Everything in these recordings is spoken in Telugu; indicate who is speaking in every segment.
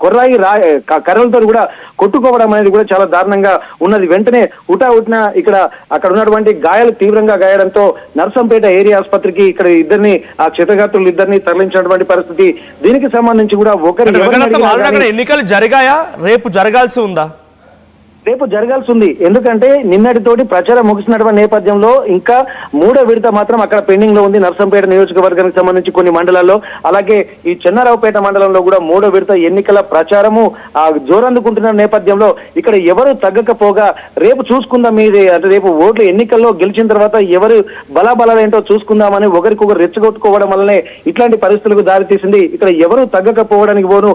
Speaker 1: కొర్రాయి కర్రలతో కూడా కొట్టుకోవడం అనేది కూడా చాలా దారుణంగా ఉన్నది. వెంటనే ఉట్టిన ఇక్కడ అక్కడ ఉన్నటువంటి గాయాలు తీవ్రంగా గాయడంతో నర్సంపేట ఏరియా ఆసుపత్రికి ఇక్కడ ఇద్దరిని ఆ క్షతగాత్రులు ఇద్దరిని తరలించినటువంటి పరిస్థితి. దీనికి సంబంధించి కూడా
Speaker 2: ఎన్నికలు జరిగాయా, రేపు జరగాల్సి ఉందా?
Speaker 1: రేపు జరగాల్సి ఉంది. ఎందుకంటే నిన్నటితోటి ప్రచారం ముగిసినటువంటి నేపథ్యంలో ఇంకా మూడో విడత మాత్రం అక్కడ పెండింగ్ లో ఉంది. నర్సంపేట నియోజకవర్గానికి సంబంధించి కొన్ని మండలాల్లో, అలాగే ఈ చెన్నారావుపేట మండలంలో కూడా మూడో విడత ఎన్నికల ప్రచారము జోరందుకుంటున్న నేపథ్యంలో ఇక్కడ ఎవరు తగ్గకపోగా రేపు చూసుకుందాం, మీది అంటే రేపు ఓట్లు ఎన్నికల్లో గెలిచిన తర్వాత ఎవరు బలాబలాలేంటో చూసుకుందామని ఒకరికొకరు రెచ్చగొట్టుకోవడం వల్లనే ఇట్లాంటి పరిస్థితులకు దారితీసింది. ఇక్కడ ఎవరు తగ్గకపోవడానికి పోను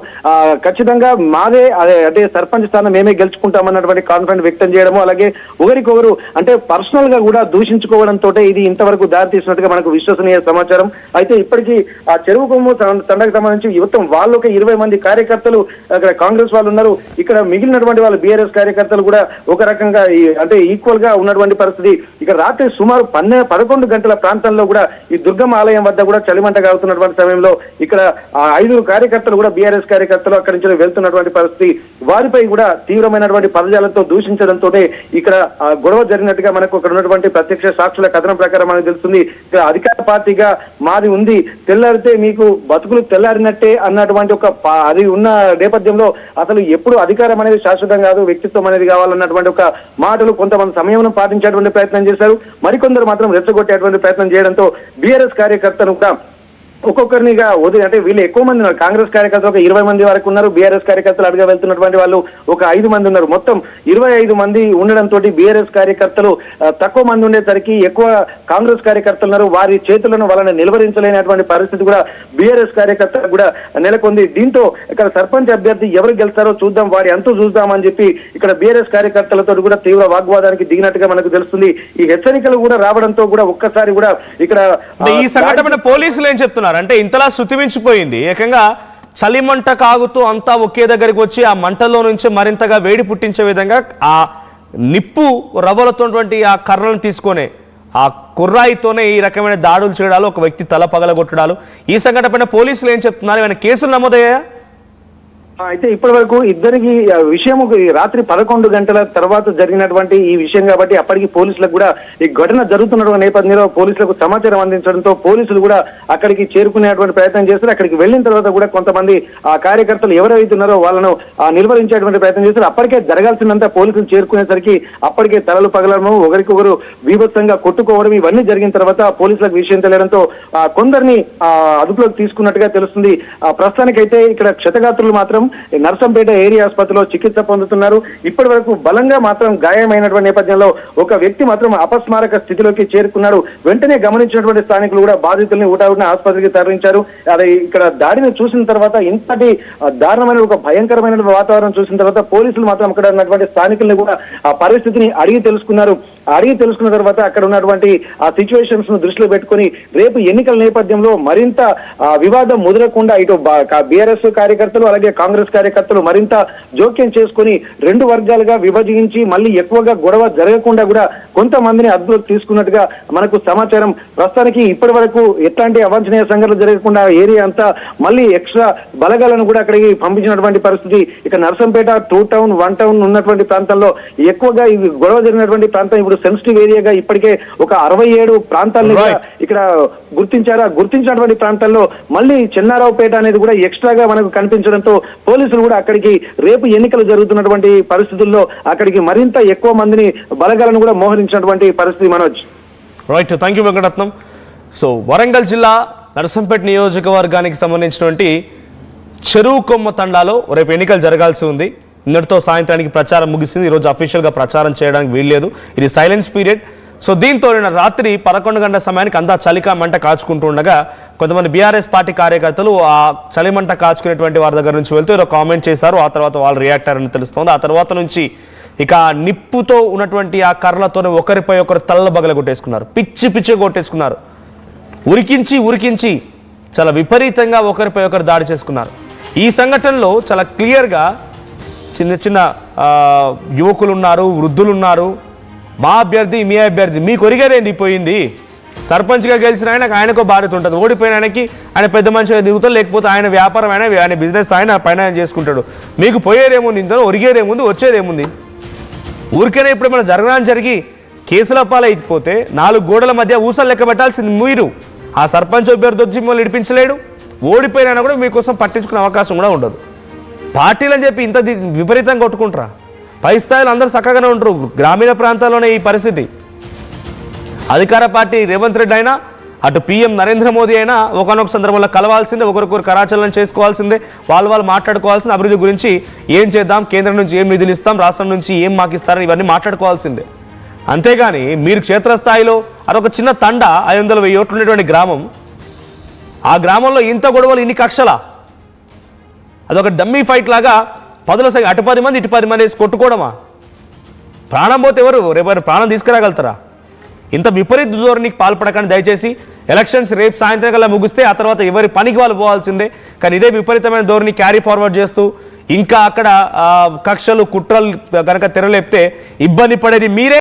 Speaker 1: ఖచ్చితంగా మాదే అంటే సర్పంచ్ స్థానం మేమే గెలుచుకుంటామన్నటువంటి కాన్ఫిడెంట్ వ్యక్తం చేయడము, అలాగే ఒకరికొకరు అంటే పర్సనల్ గా కూడా దూషించుకోవడంతో ఇది ఇంతవరకు దారితీసినట్టుగా మనకు విశ్వసనీయ సమాచారం. అయితే ఇప్పటికీ ఆ చెరువు కొమ్ము తండకు సంబంధించి మొత్తం వాళ్ళు ఒక 20 మంది కార్యకర్తలు అక్కడ కాంగ్రెస్ వాళ్ళు ఉన్నారు. ఇక్కడ మిగిలినటువంటి వాళ్ళు బీఆర్ఎస్ కార్యకర్తలు కూడా ఒక రకంగా అంటే ఈక్వల్ గా ఉన్నటువంటి పరిస్థితి. ఇక రాత్రి సుమారు 11 గంటల ప్రాంతంలో కూడా ఈ దుర్గమ్మ ఆలయం వద్ద కూడా చలిమంటగా అవుతున్నటువంటి సమయంలో ఇక్కడ 5 కార్యకర్తలు కూడా బీఆర్ఎస్ కార్యకర్తలు అక్కడి నుంచి వెళ్తున్నటువంటి పరిస్థితి. వారిపై కూడా తీవ్రమైనటువంటి పదజాలంతో దూషించడంతో ఇక్కడ గొడవ జరిగినట్టుగా మనకు అక్కడ ఉన్నటువంటి ప్రత్యక్ష సాక్షుల కథనం ప్రకారం మనకు తెలుస్తుంది. అధికార పార్టీగా మాది ఉంది, తెల్లారితే మీకు బతుకులు తెల్లారినట్టే అన్నటువంటి ఒక అది ఉన్న నేపథ్యంలో అసలు ఎప్పుడు అధికారం అనేది శాశ్వతం కాదు, వ్యక్తిత్వం అనేది కావాలన్నటువంటి ఒక మాటలు కొంతమంది సమయం పాటించేటువంటి ప్రయత్నం చేశారు. మరికొందరు మాత్రం రెచ్చగొట్టేటువంటి ప్రయత్నం చేయడంతో బీఆర్ఎస్ కార్యకర్తలు కూడా ఒక్కొక్కరినిగా అంటే వీళ్ళు ఎక్కువ మంది ఉన్నారు. కాంగ్రెస్ కార్యకర్తలు ఒక 20 మంది వరకు ఉన్నారు. బీఆర్ఎస్ కార్యకర్తలు అడుగా వెళ్తున్నటువంటి వాళ్ళు ఒక 5 మంది ఉన్నారు. మొత్తం 25 మంది ఉండడంతో బీఆర్ఎస్ కార్యకర్తలు తక్కువ మంది ఉండేసరికి ఎక్కువ కాంగ్రెస్ కార్యకర్తలు ఉన్నారు. వారి చేతులను వాళ్ళని నిలువరించలేనటువంటి పరిస్థితి కూడా బీఆర్ఎస్ కార్యకర్తలు కూడా నెలకొంది. దీంతో ఇక్కడ సర్పంచ్ అభ్యర్థి ఎవరు గెలుస్తారో చూద్దాం, వారి అంతు చూద్దామని చెప్పి ఇక్కడ బీఆర్ఎస్ కార్యకర్తలతో కూడా తీవ్ర వాగ్వాదానికి దిగినట్టుగా మనకు తెలుస్తుంది. ఈ హెచ్చరికలు కూడా రావడంతో కూడా ఒక్కసారి కూడా ఇక్కడ
Speaker 2: ఈ సంఘటన పోలీసులు ఏం చెప్తున్నారు అంటే ఇంతలా శృతిమించిపోయింది, ఏకంగా చలిమంట కాగుతూ అంతా ఒకే దగ్గరికి వచ్చి ఆ మంటలో నుంచి మరింతగా వేడి పుట్టించే విధంగా ఆ నిప్పు రవ్వలతోటువంటి ఆ కర్రలను తీసుకొని ఆ కుర్రాయితోనే ఈ రకమైన దాడులు చేయడాలు, ఒక వ్యక్తి తల పగలగొట్టడాలు, ఈ సంఘటన పోలీసులు ఏం చెప్తున్నారు? ఏమైనా కేసులు నమోదయ్యాయా?
Speaker 1: అయితే ఇప్పటి వరకు ఇద్దరికి విషయము రాత్రి 11 గంటల తర్వాత జరిగినటువంటి ఈ విషయం కాబట్టి అప్పటికి పోలీసులకు కూడా ఈ ఘటన జరుగుతున్నటువంటి నేపథ్యంలో పోలీసులకు సమాచారం అందించడంతో పోలీసులు కూడా అక్కడికి చేరుకునేటువంటి ప్రయత్నం చేస్తారు. అక్కడికి వెళ్ళిన తర్వాత కూడా కొంతమంది ఆ కార్యకర్తలు ఎవరైతున్నారో వాళ్ళను నిర్వహించేటువంటి ప్రయత్నం చేస్తారు. అప్పటికే జరగాల్సినంత పోలీసులు చేరుకునేసరికి అప్పటికే తలలు పగలడము, ఒకరికొకరు బీభత్సంగా కొట్టుకోవడం ఇవన్నీ జరిగిన తర్వాత పోలీసులకు విషయం తెలియడంతో కొందరిని అదుపులోకి తీసుకున్నట్టుగా తెలుస్తుంది. ప్రస్తుతానికైతే ఇక్కడ క్షతగాత్రులు మాత్రం నర్సంపేట ఏరియా ఆసుపత్రిలో చికిత్స పొందుతున్నారు. ఇప్పటి వరకు బలంగా మాత్రం గాయమైనటువంటి నేపథ్యంలో ఒక వ్యక్తి మాత్రం అపస్మారక స్థితిలోకి చేరుకున్నాడు. వెంటనే గమనించినటువంటి స్థానికులు కూడా బాధితుల్ని ఊటావుటిన ఆసుపత్రికి తరలించారు. అదే ఇక్కడ దాడిని చూసిన తర్వాత ఇంతటి దారుణమైన ఒక భయంకరమైన వాతావరణం చూసిన తర్వాత పోలీసులు మాత్రం అక్కడ ఉన్నటువంటి స్థానికుల్ని కూడా ఆ పరిస్థితిని అడిగి తెలుసుకున్నారు. అడిగి తెలుసుకున్న తర్వాత అక్కడ ఉన్నటువంటి ఆ సిచ్యువేషన్స్ ను దృష్టిలో పెట్టుకుని రేపు ఎన్నికల నేపథ్యంలో మరింత వివాదం ముదరకుండా ఇటు బీఆర్ఎస్ కార్యకర్తలు అలాగే కాంగ్రెస్ కార్యకర్తలు మరింత జోక్యం చేసుకుని 2 వర్గాలుగా విభజించి మళ్ళీ ఎక్కువగా గొడవ జరగకుండా కూడా కొంతమందిని అదుపులోకి తీసుకున్నట్టుగా మనకు సమాచారం. ప్రస్తుతానికి ఇప్పటి వరకు ఎట్లాంటి అవాంఛనీయ సంఘటనలు జరగకుండా ఏరియా అంతా మళ్ళీ ఎక్స్ట్రా బలగాలను కూడా అక్కడికి పంపించినటువంటి పరిస్థితి. ఇక నర్సంపేట 2 టౌన్ 1 టౌన్ ఉన్నటువంటి ప్రాంతాల్లో ఎక్కువగా ఈ గొడవ జరిగినటువంటి ప్రాంతం ఇప్పుడు సెన్సిటివ్ ఏరియాగా ఇప్పటికే ఒక 67 ప్రాంతాల్లో ఇక్కడ గుర్తించినటువంటి ప్రాంతాల్లో మళ్ళీ చెన్నారావుపేట అనేది కూడా ఎక్స్ట్రాగా మనకు కనిపించడంతో పోలీసులు కూడా అక్కడికి రేపు ఎన్నికలు జరుగుతున్నటువంటి పరిస్థితుల్లో అక్కడికి మరింత ఎక్కువ మందిని బలగాలను కూడా మోహరించినటువంటి పరిస్థితి. Manoj,
Speaker 2: right, thank you Venkataratnam. So Warangal జిల్లా నర్సంపేట నియోజకవర్గానికి సంబంధించినటువంటి చెరువు కొమ్మ తండాలో రేపు ఎన్నికలు జరగాల్సి ఉంది. నిన్నటితో సాయంత్రానికి ప్రచారం ముగిసింది. ఈరోజు అఫీషియల్గా ప్రచారం చేయడానికి వీల్లేదు, ఇది సైలెన్స్ పీరియడ్. సో దీంతో నిన్న రాత్రి 11 గంటల సమయానికి అంతా చలికా మంట కాచుకుంటూ ఉండగా కొంతమంది బీఆర్ఎస్ పార్టీ కార్యకర్తలు ఆ చలిమంట కాచుకునేటువంటి వారి దగ్గర నుంచి వెళ్తూ ఏదో కామెంట్ చేశారు. ఆ తర్వాత వాళ్ళు రియాక్ట్ అయ్యారని తెలుస్తోంది. ఆ తర్వాత నుంచి ఇక నిప్పుతో ఉన్నటువంటి ఆ కర్రలతోనే ఒకరిపై ఒకరు తల్ల బగల కొట్టేసుకున్నారు, పిచ్చి కొట్టేసుకున్నారు. ఉరికించి చాలా విపరీతంగా ఒకరిపై ఒకరు దాడి చేసుకున్నారు. ఈ సంఘటనలో చాలా క్లియర్గా చిన్న యువకులు ఉన్నారు, వృద్ధులు ఉన్నారు. మా అభ్యర్థి మీ అభ్యర్థి మీకు ఒరిగారేంది పోయింది, సర్పంచ్గా గెలిచిన ఆయనకు బాధ్యత ఉంటుంది. ఓడిపోయిన ఆయనకి ఆయన పెద్ద మనిషిగా దిగుతాడు, లేకపోతే ఆయన వ్యాపారం ఆయన బిజినెస్ ఆయన పైన చేసుకుంటాడు. మీకు పోయేదేముంది, ఇంతలో ఒరిగేదేముంది, వచ్చేదేముంది? ఊరికైనా ఇప్పుడు మనం జరగడానికి జరిగి కేసుల పాలైపోతే 4 గోడల మధ్య ఊసలు లెక్క పెట్టాల్సింది మీరు. ఆ సర్పంచ్ అభ్యర్థి వచ్చి మిమ్మల్ని ఇడిపించలేడు, ఓడిపోయినా కూడా మీకోసం పట్టించుకునే అవకాశం కూడా ఉండదు. పార్టీలు అని చెప్పి ఇంత విపరీతంగా కొట్టుకుంటారా? పై స్థాయిలో అందరూ చక్కగానే ఉంటారు. గ్రామీణ ప్రాంతాల్లోనే ఈ పరిస్థితి. అధికార పార్టీ రేవంత్ రెడ్డి అయినా, అటు పీఎం నరేంద్ర మోదీ అయినా ఒకనొక సందర్భంలో కలవాల్సిందే, ఒకరికొకరు కరాచలనం చేసుకోవాల్సిందే, వాళ్ళు మాట్లాడుకోవాల్సిందే. అభివృద్ధి గురించి ఏం చేద్దాం, కేంద్రం నుంచి ఏం నిధులు ఇస్తాం, రాష్ట్రం నుంచి ఏం మాకు ఇస్తారని ఇవన్నీ మాట్లాడుకోవాల్సిందే. అంతేగాని మీరు క్షేత్రస్థాయిలో అదొక చిన్న తండ 500,000 ఓట్లు ఉండేటువంటి గ్రామం, ఆ గ్రామంలో ఇంత గొడవలు, ఇన్ని కక్షలా? అదొక డమ్మీ ఫైట్ లాగా అటు 10 మంది ఇటు 10 మంది వేసి కొట్టుకోవడమా? ప్రాణం పోతే రేపు ప్రాణం తీసుకురాగలుగుతారా? ఇంత విపరీత ధోరణికి పాల్పడకండి దయచేసి. ఎలక్షన్స్ రేపు సాయంత్రం కల్లా ముగిస్తే ఆ తర్వాత ఎవరి పనికి వాళ్ళు పోవాల్సిందే. కానీ ఇదే విపరీతమైన ధోరణి క్యారీ ఫార్వర్డ్ చేస్తూ ఇంకా అక్కడ కక్షలు కుట్రలు కనుక తెరలేపితే ఇబ్బంది పడేది మీరే.